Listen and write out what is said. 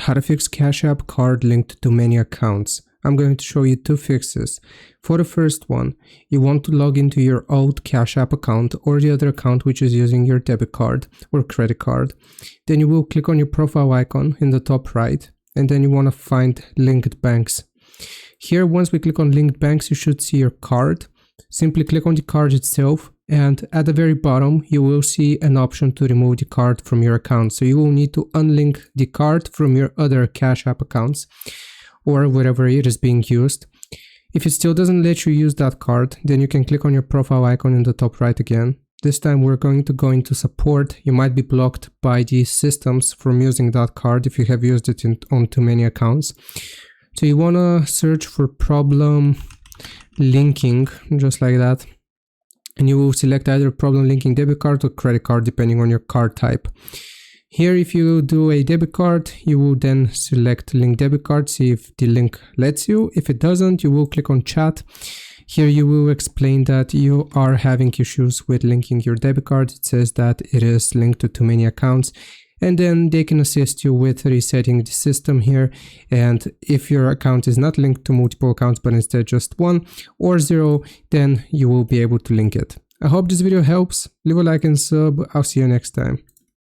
how to fix Cash App card linked to many accounts. I'm going to show you two fixes. For the first one, you want to log into your old Cash App account or the other account which is using your debit card or credit card. Then you will click on your profile icon in the top right, and then you want to find linked banks. Here, once we click on linked banks, you should see your card. Simply click on the card itself, and at the very bottom you will see an option to remove the card from your account. So you will need to unlink the card from your other Cash App accounts or wherever it is being used. If it still doesn't let you use that card, then you can click on your profile icon in the top right again. This time we're going to go into support. You might be blocked by the systems from using that card if you have used it on too many accounts. So you want to search for problem linking, just like that, and you will select either problem linking debit card or credit card depending on your card type. Here, if you do a debit card, you will then select link debit card, see if the link lets you. If it doesn't, you will click on chat. Here you will explain that you are having issues with linking your debit card. It says that it is linked to too many accounts, and then they can assist you with resetting the system here. And if your account is not linked to multiple accounts but instead just 1 or 0, then you will be able to link it. I hope this video helps. Leave a like and sub. I'll see you next time.